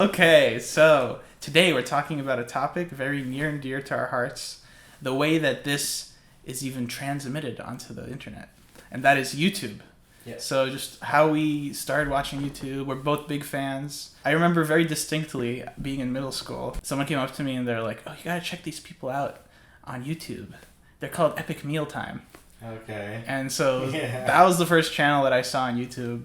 Okay, so today we're talking about a topic very near and dear to our hearts, the way that this is even transmitted onto the internet, and that is YouTube. Yes. So just how we started watching YouTube, we're both big fans. I remember very distinctly being in middle school, someone came up to me and they're like, oh, you gotta check these people out on YouTube. They're called Epic Mealtime. Okay. And so that was the first channel that I saw on YouTube.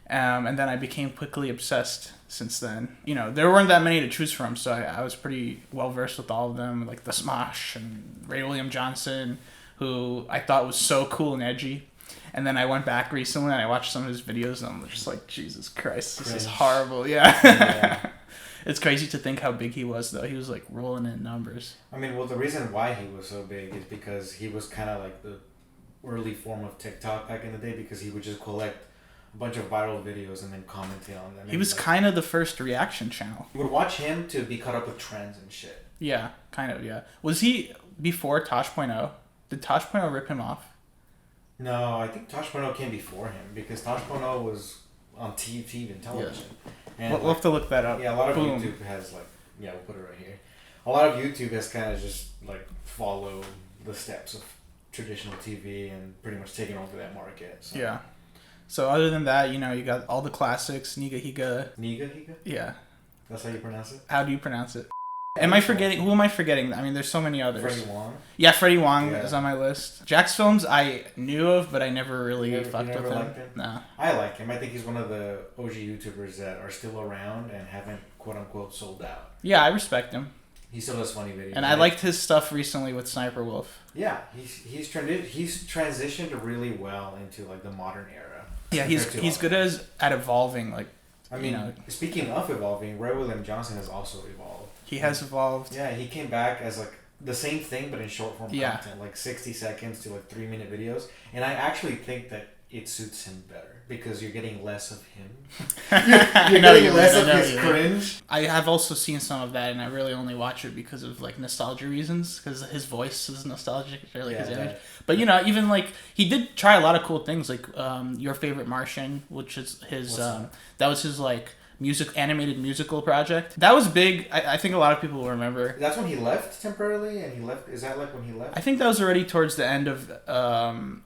And then I became quickly obsessed since then. You know, there weren't that many to choose from, so I was pretty well versed with all of them, like the Smosh and Ray William Johnson, who I thought was so cool and edgy. And then I went back recently and I watched some of his videos and I'm just like, Jesus Christ, this is horrible. Yeah. It's crazy to think how big he was, though. He was like rolling in numbers. I mean, well, the reason why he was so big is because he was kind of like the early form of TikTok back in the day, because he would just collect a bunch of viral videos and then commentate on them. He was kind of the first reaction channel. You would watch him to be caught up with trends and shit. Yeah, kind of, yeah. Was he before Tosh.0? Did Tosh.0 rip him off? No, I think Tosh.0 came before him, because Tosh.0 was on TV and television. Yeah. And we'll have to look that up. Yeah, a lot of Boom. YouTube has we'll put it right here. A lot of YouTube has kind of just follow the steps of traditional TV and pretty much taken over that market. So. Yeah. So other than that, you know, you got all the classics, Niga Higa. Niga Higa? Yeah. That's how you pronounce it? How do you pronounce it? Am I forgetting? Who am I forgetting? I mean, there's so many others. Freddie Wong? Yeah, Freddie Wong is on my list. Jack's Films I knew of, but I never really fucked with him. Liked him. No. I like him. I think he's one of the OG YouTubers that are still around and haven't, quote unquote, sold out. Yeah, I respect him. He still does funny videos. And I liked his stuff recently with Sniper Wolf. Yeah, he's transitioned really well into the modern era. Yeah, he's good at evolving. I mean, speaking of evolving, Ray William Johnson has also evolved. He has evolved. Yeah, he came back as the same thing but in short form content, 60 seconds to 3-minute videos, and I actually think that it suits him better because you're getting less of him. You're getting less of his cringe. I have also seen some of that, and I really only watch it because of nostalgia reasons, because his voice is nostalgic, or his image. But even he did try a lot of cool things, like Your Favorite Martian, which is his that was his animated musical project. That was big. I think a lot of people will remember. That's when he left temporarily, and he left. Is that when he left? I think that was already towards the end of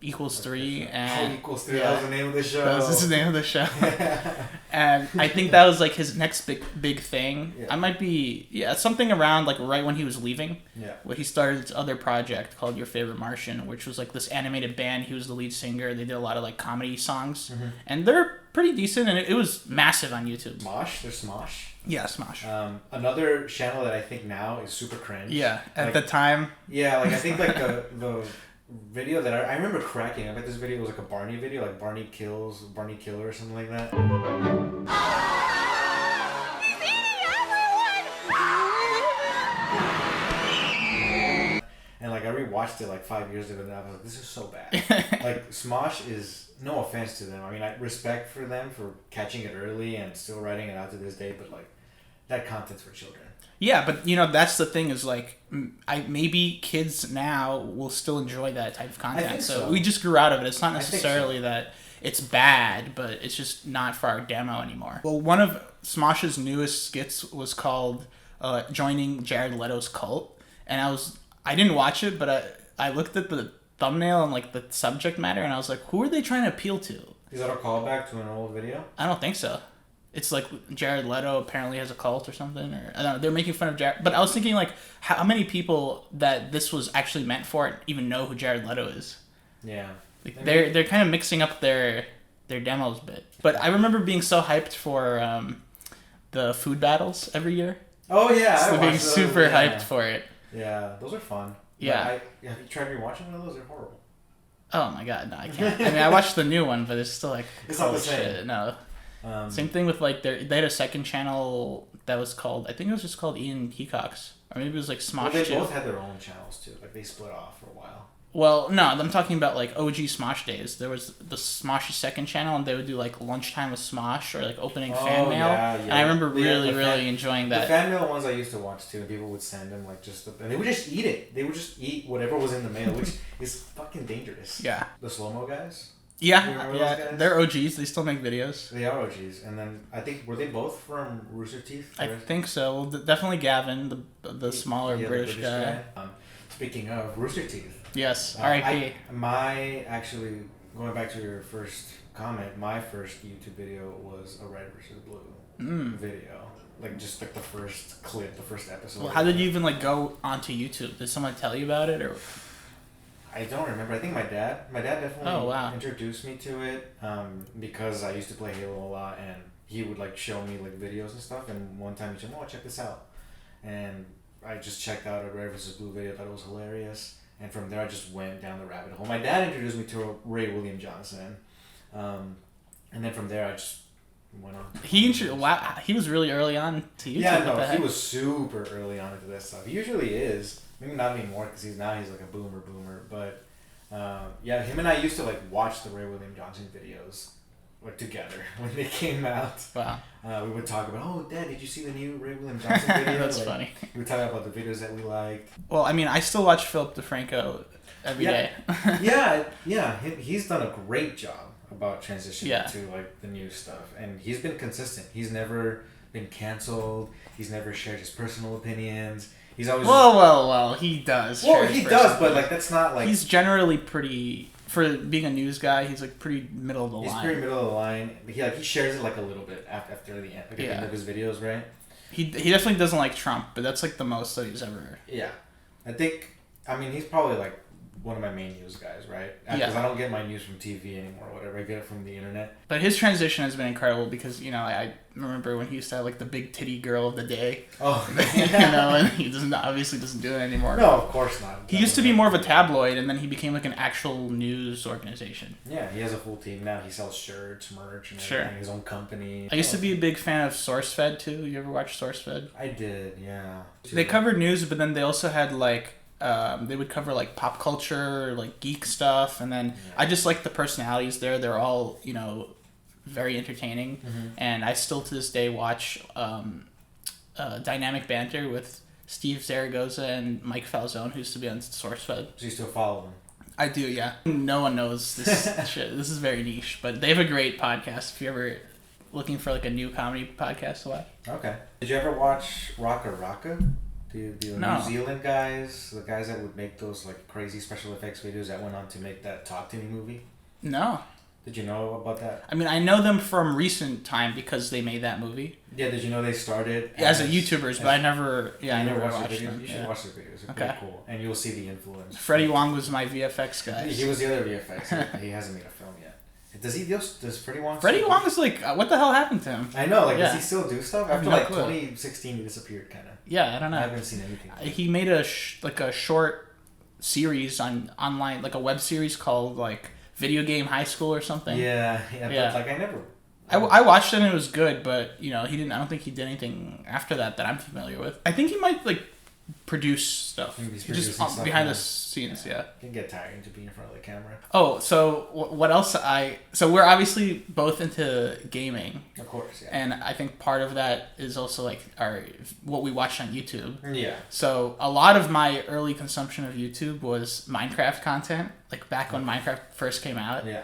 Equals 3. And Equals 3. That was the name of the show. That was the name of the show. And I think that was his next big thing. Yeah. I might be something around right when he was leaving. Yeah. Where he started this other project called Your Favorite Martian, which was this animated band. He was the lead singer. They did a lot of comedy songs, and they're pretty decent, and it was massive on YouTube. Smosh? There's Smosh? Yeah, Smosh. Another channel that I think now is super cringe. Yeah, at the time. Yeah, I think the video that I remember cracking. I bet this video was a Barney video, Barney Killer or something like that. And I rewatched it 5 years ago, and I was like, this is so bad. Smosh is, no offense to them. I mean, I respect for them for catching it early and still writing it out to this day, but that content's for children. Yeah, but that's the thing is maybe kids now will still enjoy that type of content. I think so. We just grew out of it. It's not necessarily that it's bad, but it's just not for our demo anymore. Well, one of Smosh's newest skits was called Joining Jared Leto's Cult, and I didn't watch it, but I looked at the thumbnail and the subject matter, and I was like, who are they trying to appeal to? Is that a callback to an old video? I don't think so. It's Jared Leto apparently has a cult or something, or I don't know. They're making fun of Jared, but I was thinking how many people that this was actually meant for even know who Jared Leto is? Yeah, they're kind of mixing up their demos a bit. But I remember being so hyped for the food battles every year. Oh yeah, being super hyped for it. Yeah, those are fun. Yeah. Have you tried rewatching one of those? They're horrible. Oh my god, no, I can't. I mean, I watched the new one, but it's still it's not the same. Shit. No. Same thing with they had a second channel that was called, I think it was just called Ian Heacock's, or maybe it was Smosh. Well, they both had their own channels too. They split off for a while. Well, no, I'm talking about OG Smosh days. There was the Smosh's second channel, and they would do lunchtime with Smosh or opening fan mail. Yeah. And I remember really enjoying that. The fan mail ones I used to watch too. And people would send them and they would just eat it. They would just eat whatever was in the mail, which is fucking dangerous. Yeah. The slow mo guys. Yeah. They're OGs. They still make videos. They are OGs, and then I think were they both from Rooster Teeth? I think so. Well, definitely Gavin, the smaller British guy. Speaking of Rooster Teeth. Yes. R.I.P. Actually, going back to your first comment, my first YouTube video was a red versus blue video. Like just like the first clip, the first episode. Well, how did you even like go onto YouTube? Did someone tell you about it or? I don't remember. I think my dad definitely introduced me to it because I used to play Halo a lot, and he would like show me like videos and stuff. And one time he said, "Oh, check this out," and I just checked out a red versus blue video. Thought it was hilarious, and from there I just went down the rabbit hole. My dad introduced me to Ray William Johnson, and then from there I just went on. He was really early on to YouTube. Yeah, no, he was super early on into this stuff. He usually is. Maybe not anymore because he's like a boomer. But yeah, him and I used to like watch the Ray William Johnson videos like together when they came out. Wow. We would talk about, oh, Dad, did you see the new Ray William Johnson video? That's funny. We would talk about the videos that we liked. Well, I mean, I still watch Philip DeFranco every day. Yeah. He's done a great job about transitioning to like the new stuff, and he's been consistent. He's never been canceled. He's never shared his personal opinions. He's always well, he does. Well, he does, but like that's not like he's generally pretty for being a news guy. He's like pretty middle of the line. He's pretty middle of the line. He shares it like a little bit after the end, at the end of his videos, right? He definitely doesn't like Trump, but that's like the most that he's ever. Yeah, I mean, he's probably like one of my main news guys, right? Because I don't get my news from TV anymore or whatever. I get it from the internet. But his transition has been incredible because, you know, I remember when he used to have like the big titty girl of the day. Oh, you know, and he obviously doesn't do it anymore. No, of course not. He used to be more of a tabloid, and then he became like an actual news organization. Yeah, he has a full team now. He sells shirts, merch, and everything. His own company. I used to be a big fan of SourceFed too. You ever watch SourceFed? I did, yeah. They covered news, but then they also had like they would cover like pop culture, like geek stuff, and then I just like the personalities there. They're all, you know, very entertaining, and I still to this day watch Dynamic Banter with Steve Zaragoza and Mike Falzone, who used to be on SourceFed. So you still follow them? I do, yeah. No one knows this shit. This is very niche, but they have a great podcast if you're ever looking for like a new comedy podcast to watch. Okay. Did you ever watch Rocka Rocka? The New Zealand guys, the guys that would make those like crazy special effects videos that went on to make that Talk to Me movie? No. Did you know about that? I mean, I know them from recent time because they made that movie. Yeah, did you know they started as a YouTubers, but I never watched them. You should watch their videos. They're pretty cool. And you'll see the influence. Freddie Wong was my VFX guy. He was the other VFX. He hasn't made a film yet. Does Freddie Wong? Freddie Wong is like, what the hell happened to him? I know, like, does he still do stuff? After like 2016, he disappeared, kind of. Yeah, I don't know. I haven't seen anything. He made a short series online, like a web series called like Video Game High School or something. Yeah. But like I never. I watched it and it was good, but you know, he didn't. I don't think he did anything after that I'm familiar with. I think he might like produce stuff. He's just stuff behind the scenes. Yeah. It can get tiring to be in front of the camera. Oh, so what else? So we're obviously both into gaming. Of course, yeah. And I think part of that is also like what we watched on YouTube. Yeah. So a lot of my early consumption of YouTube was Minecraft content, like back when Minecraft first came out. Yeah.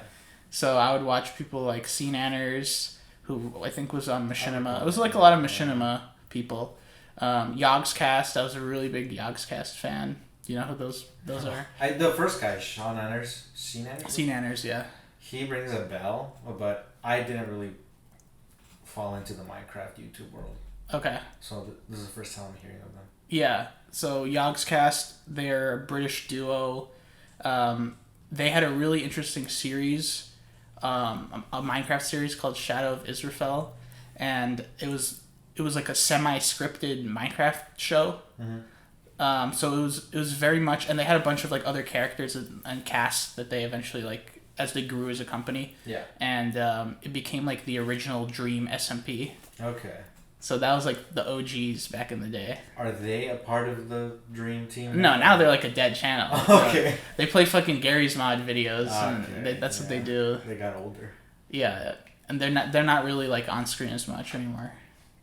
So I would watch people like Nanners, who I think was on Machinima. It was like a lot of Machinima people. Yogscast, I was a really big Yogscast fan. Do you know who those are? The first guy, Sean Nanners. Nanners, yeah. He rings a bell, but I didn't really fall into the Minecraft YouTube world. Okay. So this is the first time I'm hearing of them. Yeah. So Yogscast, they're a British duo. They had a really interesting series, a Minecraft series called Shadow of Israfel, and it was like a semi-scripted Minecraft show. So it was very much, and they had a bunch of like other characters and casts that they eventually like as they grew as a company. Yeah. And it became like the original Dream SMP. Okay. So that was like the OGs back in the day. Are they a part of the Dream team? No, now they're like a dead channel. Okay. They play fucking Gary's Mod videos, and that's what they do. They got older. Yeah, and they're not really like on screen as much anymore.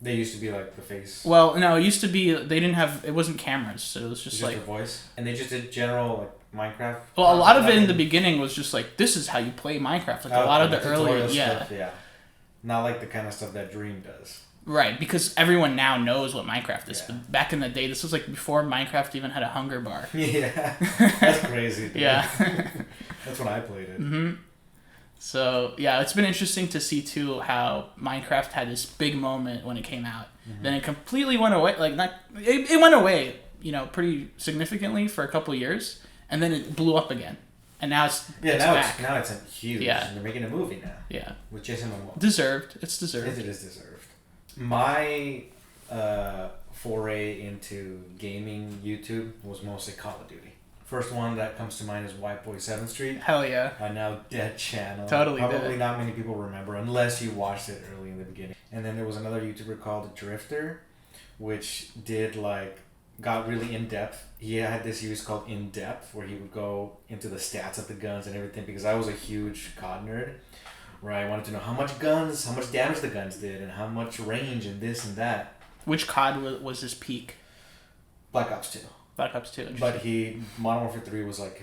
They used to be like the face. Well, no, it used to be they didn't have it wasn't cameras, so it was just like their voice, and they just did general like Minecraft. Well, a lot of it in the beginning was just like this is how you play Minecraft. Like a lot of the early stuff, yeah, not like the kind of stuff that Dream does. Right, because everyone now knows what Minecraft is. But back in the day, this was like before Minecraft even had a hunger bar. Yeah, that's crazy. Dude. Yeah, that's when I played it. Mm-hmm. So yeah, it's been interesting to see too how Minecraft had this big moment when it came out. Mm-hmm. Then it completely went away. Like it went away, pretty significantly for a couple of years, and then it blew up again. And now it's back. Now it's huge. Yeah, and they're making a movie now. Yeah, with Jason Momoa. Deserved. It's deserved. It is deserved. My foray into gaming YouTube was mostly Call of Duty. First one that comes to mind is White Boy 7th Street. Hell yeah. A now dead channel. Totally Probably dead. not many people remember unless you watched it early in the beginning. And then there was another YouTuber called Drifter, which got really in depth. He had this series called In Depth where he would go into the stats of the guns and everything because I was a huge COD nerd. Where I wanted to know how much damage the guns did, and how much range, and this and that. Which COD was his peak? Black Ops 2. Black Ops 2. But Modern Warfare 3 was like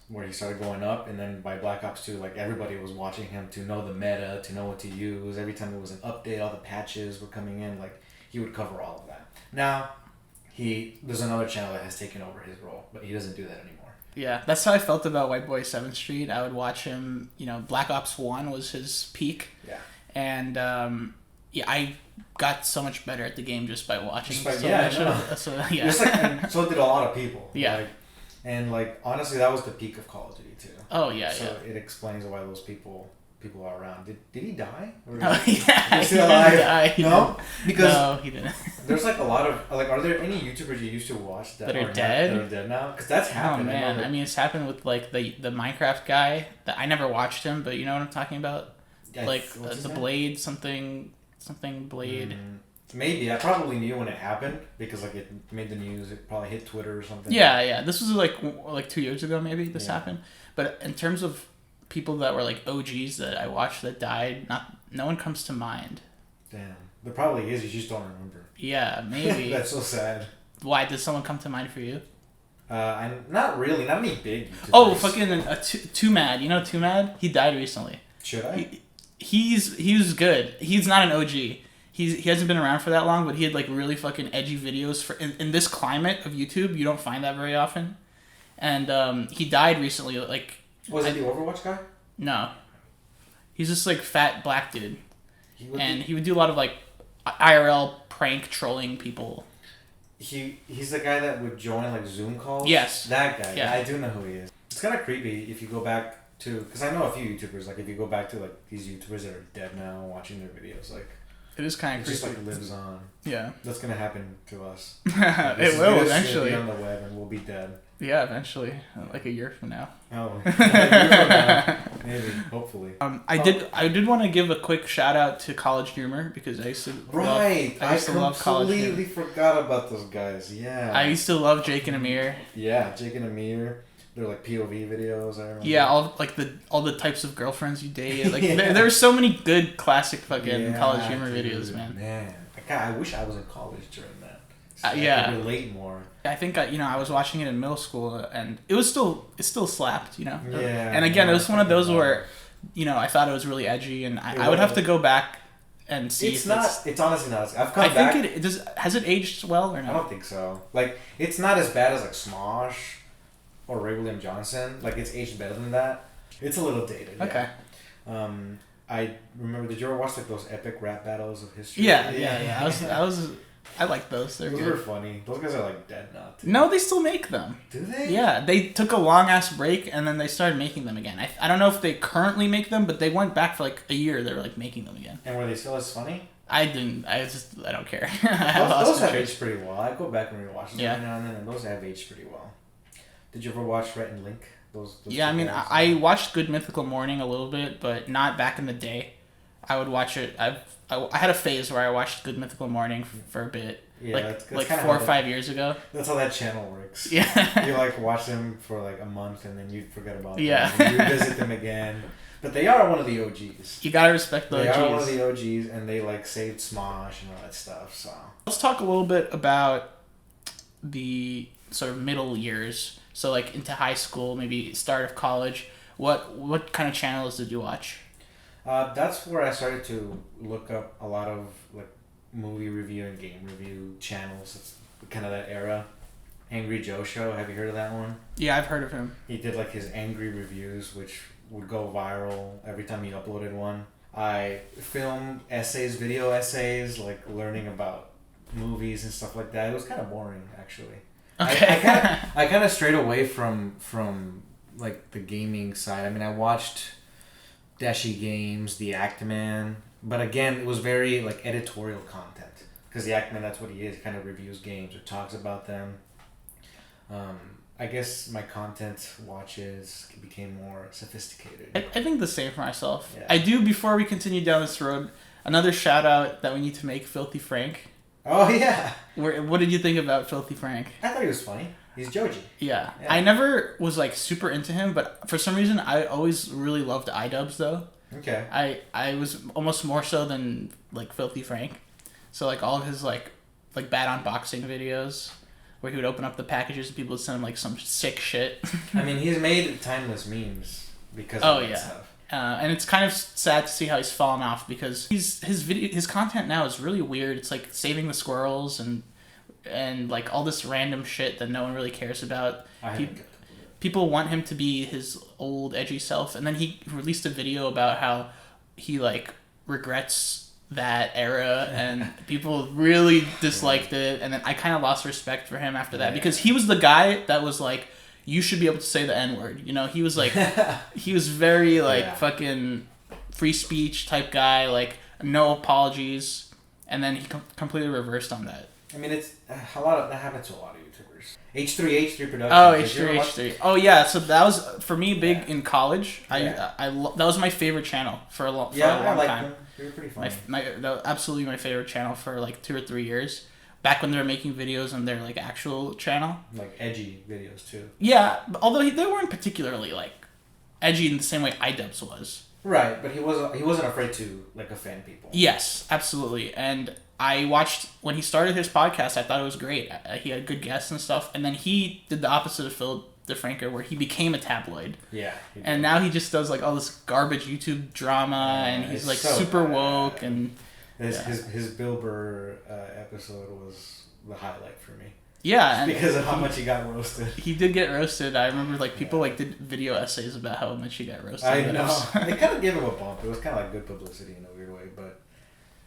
where he started going up, and then by Black Ops 2, like everybody was watching him to know the meta, to know what to use. Every time there was an update, all the patches were coming in, like he would cover all of that. Now, there's another channel that has taken over his role, but he doesn't do that anymore. Yeah, that's how I felt about White Boy 7th Street. I would watch him, Black Ops 1 was his peak. Yeah. And, I got so much better at the game just by watching. And so did a lot of people. Yeah. Honestly, that was the peak of Call of Duty, too. Oh, yeah, So it explains why those people are around. Did he die? Or yeah. He still alive? No? Because no, he didn't. There's a lot of are there any YouTubers you used to watch that are dead? That are dead now? Because that's happened. Oh man, I mean it's happened with the Minecraft guy that I never watched him, but you know what I'm talking about? The Blade something Blade. Maybe I probably knew when it happened because it made the news. It probably hit Twitter or something. Yeah. This was like 2 years ago maybe this happened. But in terms of people that were OGs that I watched that died, no one comes to mind. Damn. There probably is, you just don't remember. Yeah, maybe. That's so sad. Why, did someone come to mind for you? Not really, not any big YouTubers. Oh, fucking Too Mad. You know Too Mad? He died recently. Should I? He was good. He's not an OG. He hasn't been around for that long, but he had really fucking edgy videos for in this climate of YouTube. You don't find that very often. And he died recently. Was it the Overwatch guy? No. He's just fat black dude. He would do a lot of IRL prank trolling people. He's the guy that would join Zoom calls? Yes. That guy. Yeah. I do know who he is. It's kind of creepy if you go back to, because I know a few YouTubers, if you go back to these YouTubers that are dead now, watching their videos, it is kind of creepy. Just lives on. Yeah. That's gonna happen to us. It will eventually. Be on the web and we'll be dead. Yeah, eventually, a year from now. Oh, a year from now. Maybe, hopefully. I did want to give a quick shout out to College Humor because I used to love College Humor. Completely forgot about those guys. Yeah. I used to love Jake and Amir. Yeah, Jake and Amir. They're POV videos. I remember. Yeah, all the types of girlfrils you date. There were so many good classic fucking College Humor videos, man. Man, I wish I was in college during that. So I could relate more. I think I was watching it in middle school and it still slapped, Yeah. And again, it was one of those where, I thought it was really edgy and I would have to go back and see. It's honestly not. I've come back. I think has it aged well or no? I don't think so. It's not as bad as Smosh or Ray William Johnson. It's aged better than that. It's a little dated. Okay. Yeah. I remember. Did you ever watch those epic rap battles of history? Yeah. I like those. Those were funny. Those guys are dead now. Too. No, they still make them. Do they? Yeah, they took a long ass break and then they started making them again. I don't know if they currently make them, but they went back for a year. They were making them again. And were they still as funny? I didn't. I don't care. Those have aged pretty well. I go back and rewatch them every now and then, and those have aged pretty well. Did you ever watch Rhett and Link? Those yeah, I mean, I watched Good Mythical Morning a little bit, but not back in the day. I would watch it. I had a phase where I watched Good Mythical Morning for a bit. Yeah, that's 4 or 5 years ago. That's how that channel works. Yeah. You watch them for a month and then you forget about them. Yeah. And you revisit them again. But they are one of the OGs. You gotta respect the OGs. They are one of the OGs, and they like saved Smosh and all that stuff. So let's talk a little bit about the sort of middle years. So like into high school, maybe start of college. What kind of channels did you watch? That's where I started to look up a lot of like movie review and game review channels. It's kind of that era. Angry Joe Show. Have you heard of that one? Yeah, I've heard of him. He did like his angry reviews, which would go viral every time he uploaded one. I filmed video essays, like learning about movies and stuff like that. It was kind of boring, actually. Okay. I kind of strayed away from like the gaming side. I mean, I watched Dashi Games, The Actman, but again, it was very like editorial content because The Actman, that's what he is. He kind of reviews games or talks about them. I guess my content watches became more sophisticated. I think the same for myself. Yeah. I do, before we continue down this road, another shout out that we need to make, Filthy Frank. Oh, yeah. What did you think about Filthy Frank? I thought he was funny. He's Joji. Yeah. I never was like super into him, but for some reason I always really loved iDubbbz though. Okay. I was almost more so than like Filthy Frank. So like all of his like bad unboxing videos where he would open up the packages and people would send him like some sick shit. I mean, he's made timeless memes because of that stuff. And it's kind of sad to see how he's fallen off because his content now is really weird. It's like saving the squirrels and like all this random shit that no one really cares about. People want him to be his old edgy self, and then he released a video about how he like regrets that era and people really disliked it, and then I kind of lost respect for him after that because he was the guy that was like, you should be able to say the N-word, you know. He was like he was very like fucking free speech type guy, like no apologies, and then he completely reversed on that. I mean, it's a lot of that happens to a lot of YouTubers. H3 Productions. Oh, H3. Oh yeah, so that was for me big in college. That was my favorite channel for a long time. Them. They were pretty funny. Absolutely my favorite channel for like 2 or 3 years. Back when they were making videos on their like actual channel. Like edgy videos too. Yeah, although they weren't particularly like edgy in the same way iDubbbz was. Right, but he wasn't afraid to like offend people. Yes, absolutely. And I watched when he started his podcast. I thought it was great. He had good guests and stuff. And then he did the opposite of Phil DeFranco, where he became a tabloid. Yeah. And now he just does like all this garbage YouTube drama, and he's like so super woke. And his Bill Burr episode was the highlight for me. Yeah, and because of how much he got roasted. He did get roasted. I remember like people like did video essays about how much he got roasted. I know. They kind of gave him a bump. It was kind of like good publicity in a weird way, but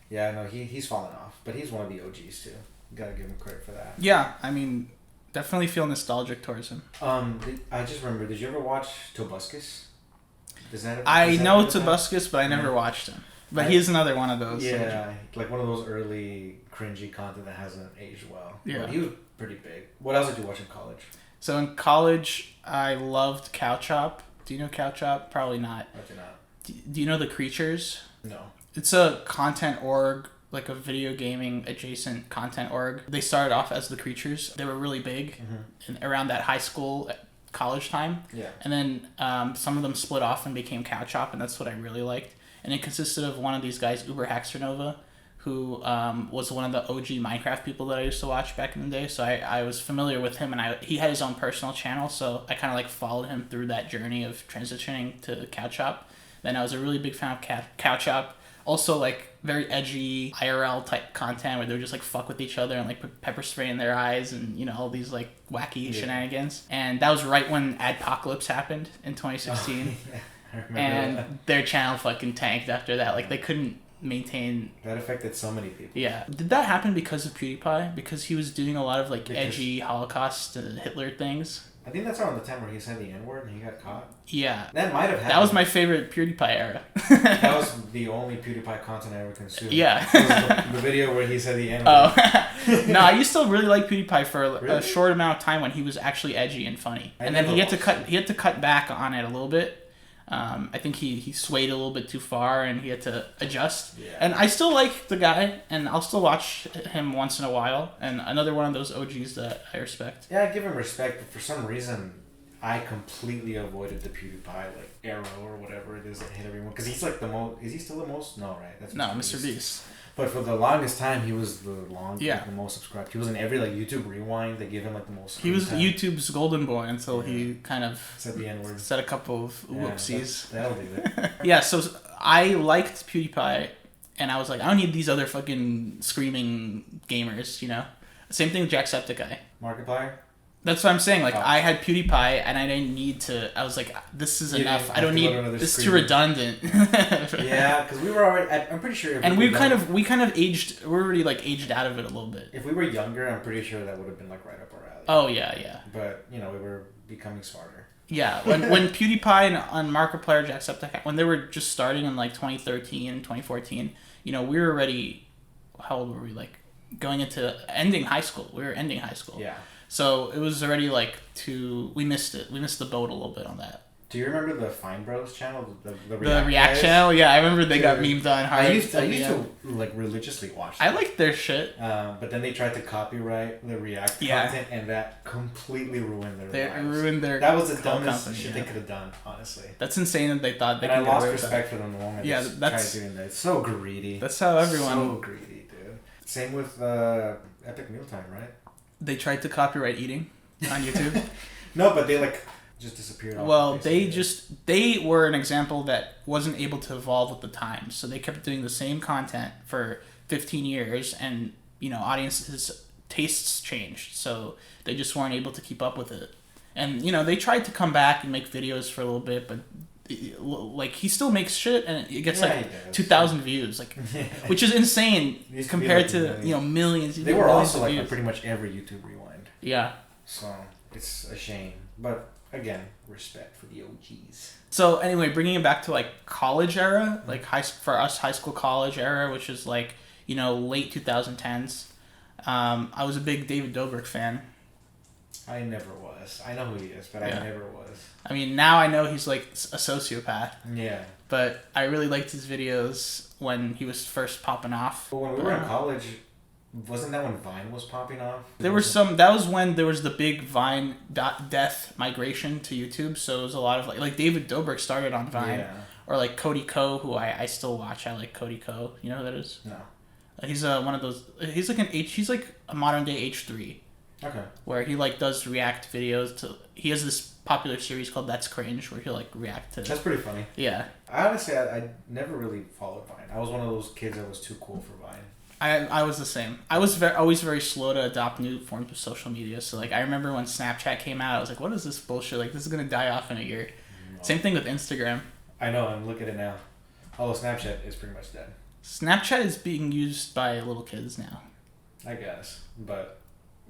yeah, no, he's fallen off. But he's one of the OGs too. You gotta give him credit for that. Yeah, I mean, definitely feel nostalgic towards him. I just remember. Did you ever watch Tobuscus? I know Tobuscus, but I never watched him. But he's another one of those. Yeah, like one of those early cringy content that hasn't aged well. Yeah, but he was pretty big. What else did you watch in college? So in college, I loved Cow Chop. Do you know Cow Chop? Probably not. I do not. Do you know The Creatures? No. It's a content org, like a video gaming adjacent content org. They started off as The Creatures. They were really big around that high school, college time. Yeah. And then some of them split off and became Cow Chop, and that's what I really liked. And it consisted of one of these guys, Uber Haxernova, who was one of the OG Minecraft people that I used to watch back in the day. So I was familiar with him, and he had his own personal channel, so I kind of like followed him through that journey of transitioning to Cow Chop. Then I was a really big fan of Cow Chop. Also, like, very edgy IRL type content where they would just like fuck with each other and like put pepper spray in their eyes and, you know, all these like wacky shenanigans. And that was right when Adpocalypse happened in 2016. I remember and that. Their channel fucking tanked after that. Like, they couldn't maintain. That affected so many people. Yeah. Did that happen because of PewDiePie? Because he was doing a lot of like edgy Holocaust Hitler things? I think that's around the time where he said the N-word and he got caught. Yeah. That might have happened. That was my favorite PewDiePie era. That was the only PewDiePie content I ever consumed. Yeah. The video where he said the N-word. Oh. No, I used to really like PewDiePie for a short amount of time when he was actually edgy and funny. And then he had to cut back on it a little bit. I think he swayed a little bit too far and he had to adjust. Yeah. And I still like the guy, and I'll still watch him once in a while. And another one of those OGs that I respect. Yeah, I give him respect, but for some reason, I completely avoided the PewDiePie like arrow or whatever it is that hit everyone because he's like the most. Is he still the most? No, right? That's Mr. Beast. But for the longest time, he was the most subscribed. He was in every like YouTube Rewind. They give him like the most. He was time. YouTube's golden boy until he kind of said the N word. Said a couple of whoopsies. That'll do it. Yeah, so I liked PewDiePie, and I was like, I don't need these other fucking screaming gamers, you know. Same thing with Jacksepticeye. Markiplier. That's what I'm saying. Like, I had PewDiePie, and I didn't need to. I was like, this is enough. I don't need. This is too redundant. Yeah, because we were already. I'm pretty sure. And we kind of aged. We're already like aged out of it a little bit. If we were younger, I'm pretty sure that would have been like right up our alley. Oh yeah. But we were becoming smarter. Yeah, when PewDiePie and Markiplier, Jacksepticeye, when they were just starting in like 2013, 2014, we were already. How old were we? Like going into ending high school. We were ending high school. Yeah. So it was already like we missed it. We missed the boat a little bit on that. Do you remember the Fine Bros channel? The React channel? Yeah, I remember they got memed on hard. I used to like religiously watch them. I liked their shit. But then they tried to copyright the React content, and that completely ruined their lives. That was the dumbest shit they could have done, honestly. That's insane that they thought they could. And I lost respect for them the moment they tried doing that. It's so greedy. That's how everyone. So greedy, dude. Same with Epic Mealtime, right? They tried to copyright eating on YouTube. No, but they like just disappeared. Well, they were an example that wasn't able to evolve with the times. So they kept doing the same content for 15 years, and audiences' tastes changed. So they just weren't able to keep up with it. And they tried to come back and make videos for a little bit, but like he still makes shit and it gets 2,000 views, like which is insane compared to millions. They were also like on pretty much every YouTube Rewind. Yeah. So it's a shame, but again, respect for the OGs. So anyway, bringing it back to like college era, like high school college era, which is like late 2010s. I was a big David Dobrik fan. I never was. I know who he is, but I never was. I mean, now I know he's like a sociopath. Yeah. But I really liked his videos when he was first popping off. But when we were in college, wasn't that when Vine was popping off? That was when there was the big Vine death migration to YouTube. So it was a lot of like David Dobrik started on Vine. Yeah. Or like Cody Ko, who I still watch. I like Cody Ko. You know who that is? No. He's one of those. He's like a modern day H3. Okay. Where he like does react videos to. He has this popular series called That's Cringe, where he'll like react to. That's pretty funny. Yeah. Honestly, I never really followed Vine. I was one of those kids that was too cool for Vine. I was the same. I was always very slow to adopt new forms of social media. So like I remember when Snapchat came out, I was like, what is this bullshit? Like this is gonna die off in a year. No. Same thing with Instagram. I know, and look at it now. Although Snapchat is pretty much dead. Snapchat is being used by little kids now. I guess, but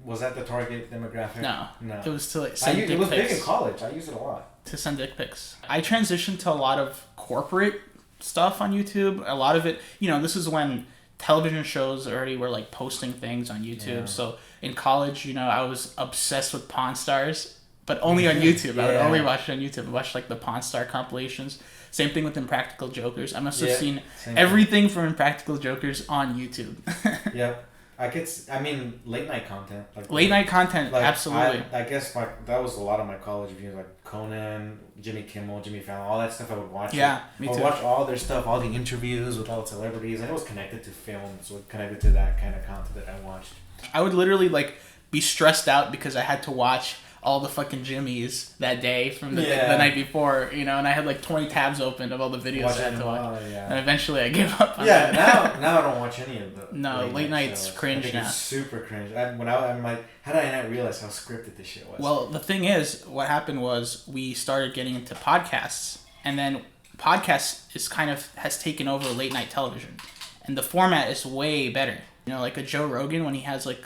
was that the target demographic? No. It was to like send dick pics. It was big in college. I used it a lot. To send dick pics. I transitioned to a lot of corporate stuff on YouTube. A lot of it, this is when television shows already were like posting things on YouTube. Yeah. So in college, I was obsessed with Pawn Stars, but only on YouTube. I would only watch it on YouTube. I watched like the Pawn Star compilations. Same thing with Impractical Jokers. I must have seen everything from Impractical Jokers on YouTube. Yeah. Late night content. Late night content, absolutely. I guess that was a lot of my college views, like Conan, Jimmy Kimmel, Jimmy Fallon, all that stuff I would watch. Yeah, me too. I would watch all their stuff, all the interviews with all the celebrities, and it was connected to film, so it connected to that kind of content that I watched. I would literally be stressed out because I had to watch all the fucking Jimmys that day from the night before, and I had like 20 tabs open of all the videos I had to watch. And eventually I gave up on that. Now I don't watch any of them. No, late night's cringe now. It's super cringe. I'm like, how did I not realize how scripted this shit was? Well, the thing is, what happened was we started getting into podcasts, and then podcasts has taken over late night television. And the format is way better. Like a Joe Rogan when he has like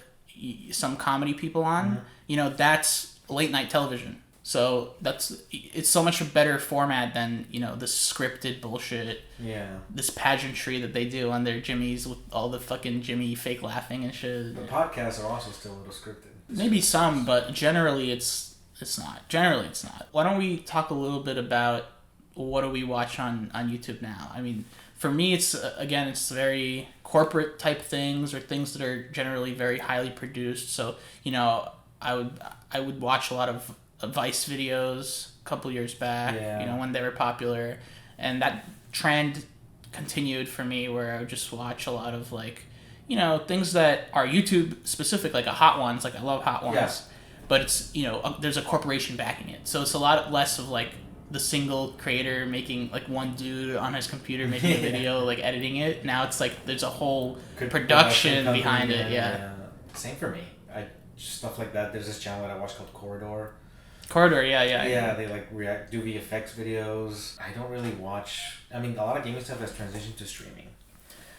some comedy people on, that's late night television. So it's so much a better format than this scripted bullshit. Yeah. This pageantry that they do on their Jimmys with all the fucking Jimmy fake laughing and shit. The podcasts are also still a little scripted. Maybe some, but generally it's not. Generally it's not. Why don't we talk a little bit about what do we watch on YouTube now? I mean, for me it's very corporate type things or things that are generally very highly produced. So I would watch a lot of Vice videos a couple years back, Yeah. you know, when they were popular. And that trend continued for me where I would just watch a lot of like, you know, things that are YouTube specific, like a Hot Ones. Like I love Hot Ones. Yeah. But it's, you know, there's a corporation backing it. So it's a lot less of like the single creator making like one dude on his computer making a video, like editing it. Now it's like there's a whole production behind it. Yeah. Same for me. Stuff like that. There's this channel that I watch called Corridor, yeah. Yeah, they like do VFX videos. I don't really watch. I mean, a lot of gaming stuff has transitioned to streaming,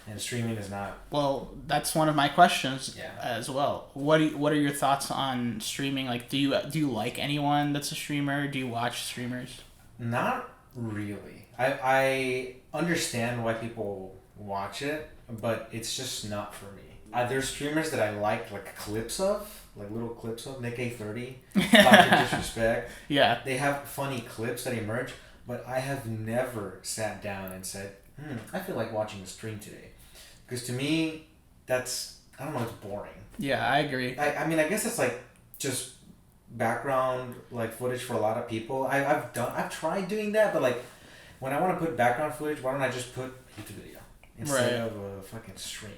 and streaming is not. Well, that's one of my questions Yeah. as well. What are your thoughts on streaming? Like, do you like anyone that's a streamer? Do you watch streamers? Not really. I understand why people watch it, but it's just not for me. There's streamers that I like clips of, like little clips of Nick A30, Dr. Disrespect. Yeah. They have funny clips that emerge, but I have never sat down and said, I feel like watching a stream today. Because to me, that's, I don't know, it's boring. Yeah, I agree. I mean, I guess it's like just background like footage for a lot of people. I've tried doing that, but like when I want to put background footage, why don't I just put YouTube video instead of a fucking stream?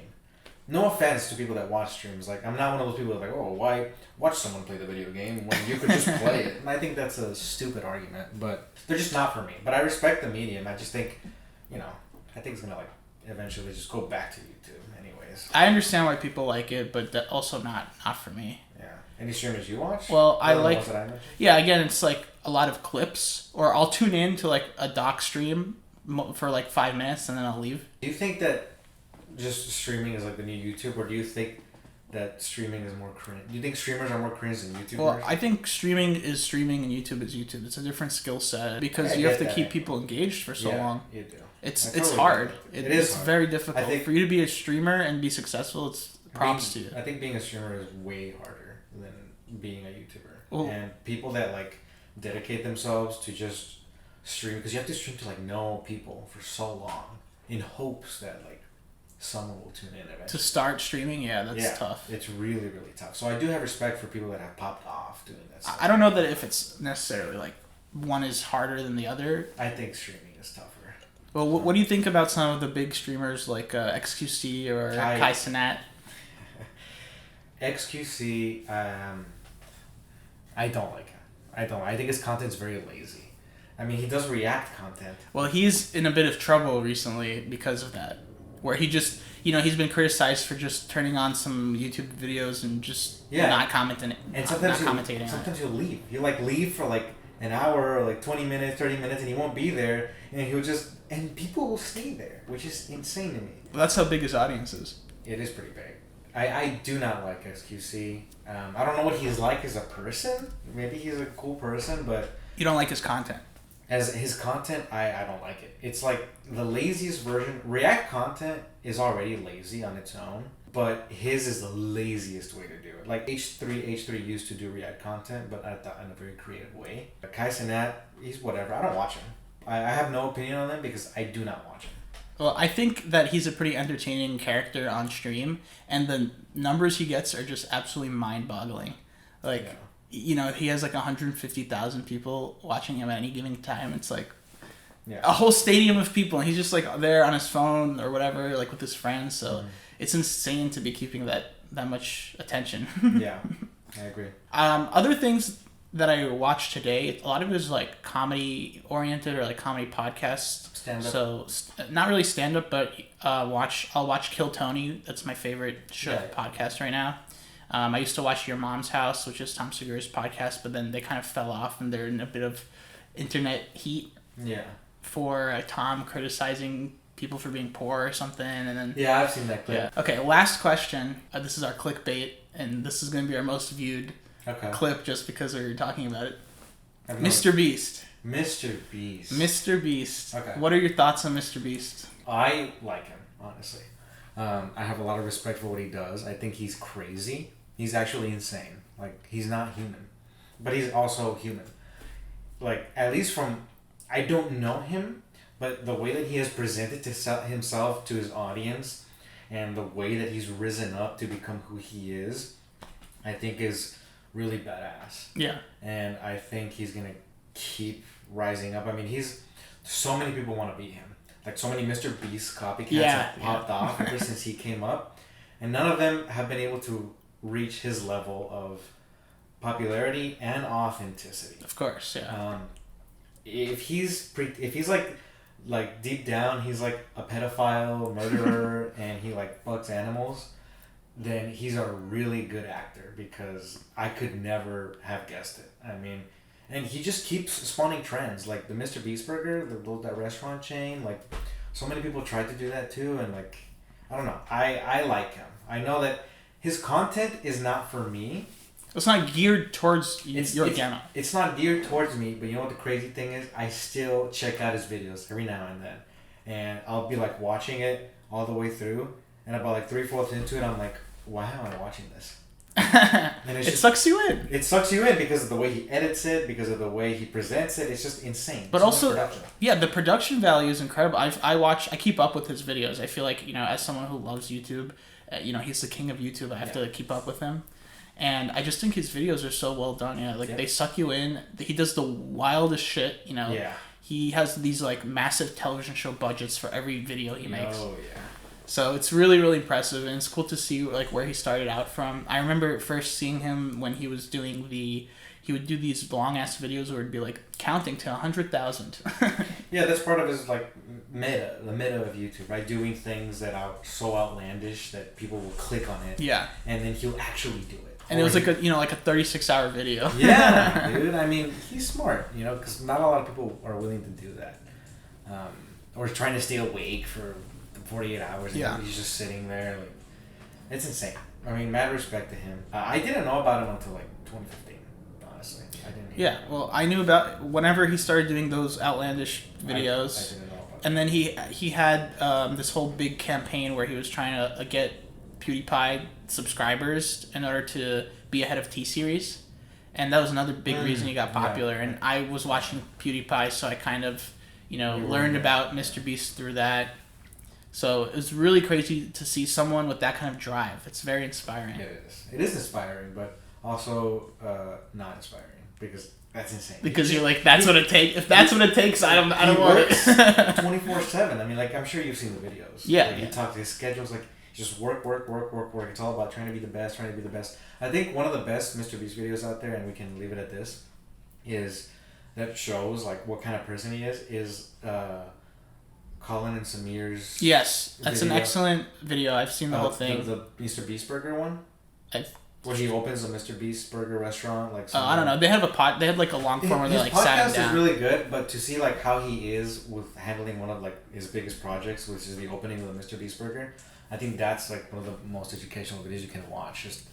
No offense to people that watch streams. Like, I'm not one of those people that are like, oh, why watch someone play the video game when you could just play it? And I think that's a stupid argument, but they're just not for me. But I respect the medium. I just think, you know, I think it's gonna like eventually just go back to YouTube anyways. I understand why people like it, but that also not for me. Yeah. Any streamers you watch? Well, I the like. ones that I mentioned? Yeah, again, it's like a lot of clips, or I'll tune in to like a doc stream for like 5 minutes and then I'll leave. Do you think that just streaming is like the new YouTube, or do you think that streaming is more cringe? Do you think streamers are more cringe than YouTubers? Well, I think streaming is streaming and YouTube is YouTube. It's a different skill set because you have to keep people engaged for so long. You do. It's hard. It's hard. Very difficult. I think, for you to be a streamer and be successful, it's props to you. I think being a streamer is way harder than being a YouTuber. Well, and people that like dedicate themselves to just stream, because you have to stream to like know people for so long in hopes that like someone will tune in eventually. To start streaming, that's tough. It's really, really tough. So I do have respect for people that have popped off doing that stuff. I don't know that if it's necessarily like one is harder than the other. I think streaming is tougher. Well, what do you think about some of the big streamers like XQC or Kai Cenat? XQC, I don't like him. I think his content's very lazy. I mean, he does react content. Well, he's in a bit of trouble recently because of that. Where he just, he's been criticized for just turning on some YouTube videos and just not commenting, and sometimes not commentating. Sometimes he'll leave. He'll like leave for like an hour or like 20 minutes, 30 minutes, and he won't be there. And he'll just, and people will stay there, which is insane to me. Well, that's how big his audience is. It is pretty big. I do not like XQC. I don't know what he's like as a person. Maybe he's a cool person, but... You don't like his content? As his content, I don't like it. It's like the laziest version. React content is already lazy on its own, but his is the laziest way to do it. Like H3 used to do React content, but I thought in a very creative way. But Kai Cenat, he's whatever. I don't watch him. I have no opinion on him because I do not watch him. Well, I think that he's a pretty entertaining character on stream, and the numbers he gets are just absolutely mind-boggling. Like... Yeah. He has like 150,000 people watching him at any given time. It's like a whole stadium of people, and he's just like there on his phone or whatever, like with his friends. So it's insane to be keeping that much attention. Yeah, I agree. Other things that I watched today, a lot of it is like comedy oriented or like comedy podcasts. Stand up. So not really stand up, but I'll watch Kill Tony. That's my favorite podcast right now. I used to watch Your Mom's House, which is Tom Segura's podcast, but then they kind of fell off and they're in a bit of internet heat. Yeah. For Tom criticizing people for being poor or something, and then. Yeah, I've seen that clip. Yeah. Okay, last question. This is our clickbait, and this is going to be our most viewed clip just because we were talking about it. Mr. Beast. Mr. Beast. Mr. Beast. Okay. What are your thoughts on Mr. Beast? I like him, honestly. I have a lot of respect for what he does. I think he's crazy. He's actually insane. Like, he's not human. But he's also human. Like, at least from... I don't know him, but the way that he has presented himself to his audience and the way that he's risen up to become who he is, I think is really badass. Yeah. And I think he's gonna keep rising up. I mean, so many people want to beat him. Like so many Mr. Beast copycats have popped off ever since he came up, and none of them have been able to reach his level of popularity and authenticity. Of course, yeah. If he's like deep down he's like a pedophile murderer and he like bugs animals, then he's a really good actor, because I could never have guessed it. I mean, and he just keeps spawning trends, like the Mr. Beast burger, that restaurant chain. Like so many people tried to do that too, and like I don't know. I like him. I know that his content is not for me. It's not geared towards your channel. It's not geared towards me, but you know what the crazy thing is? I still check out his videos every now and then. And I'll be like watching it all the way through, and about like 3/4 into it, I'm like, why am I watching this? And it sucks you in. It sucks you in because of the way he edits it, because of the way he presents it. It's just insane. But also, the production value is incredible. I keep up with his videos. I feel like, as someone who loves YouTube, he's the king of YouTube. I have to keep up with him. And I just think his videos are so well done. Yeah, they suck you in. He does the wildest shit. Yeah. He has these like massive television show budgets for every video he makes. Oh yeah. So it's really, really impressive, and it's cool to see like where he started out from. I remember first seeing him when he was doing he would do these long ass videos where it'd be like counting to 100,000. Yeah, that's part of his like the meta of YouTube, right? Doing things that are so outlandish that people will click on it. Yeah. And then he'll actually do it. And it was like a 36-hour video. Yeah, dude. I mean, he's smart, because not a lot of people are willing to do that, or trying to stay awake for 48 hours. And he's just sitting there. Like, it's insane. I mean, mad respect to him. I didn't know about him until like 2015. Honestly, I didn't. Yeah, well, I knew about whenever he started doing those outlandish videos, I didn't know about and then he had this whole big campaign where he was trying to get PewDiePie subscribers in order to be ahead of T-Series, and that was another big reason he got popular. And I was watching PewDiePie, so I kind of learned about Mr. Beast through that. So it was really crazy to see someone with that kind of drive. It's very inspiring. It is inspiring, but also not inspiring, because that's insane. Because you're like, that's what it takes. If that's what it takes, I don't want it. 24/7. I mean, like, I'm sure you've seen the videos. Yeah. Like, he talks his schedules, like, just work. It's all about trying to be the best. I think one of the best Mr. Beast videos out there, and we can leave it at this, is that shows like what kind of person he is Colin and Samir's. Yes, that's an excellent video. I've seen the whole thing. The Mr. Beast Burger one. Where he opens a Mr. Beast Burger restaurant, like. I don't know. They had They had like a long form where they like sat down. His podcast is really good, but to see like how he is with handling one of like his biggest projects, which is the opening of the Mr. Beast Burger, I think that's like one of the most educational videos you can watch, just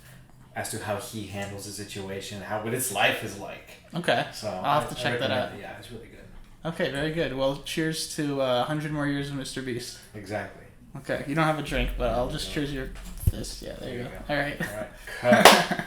as to how he handles the situation, what his life is like. Okay. So I'll have to check that out. Yeah, it's really good. Okay, very good. Well, cheers to 100 more years of Mr. Beast. Exactly. Okay, you don't have a drink, but I'll just cheers your fist. Yeah, there you go. All right. Cut.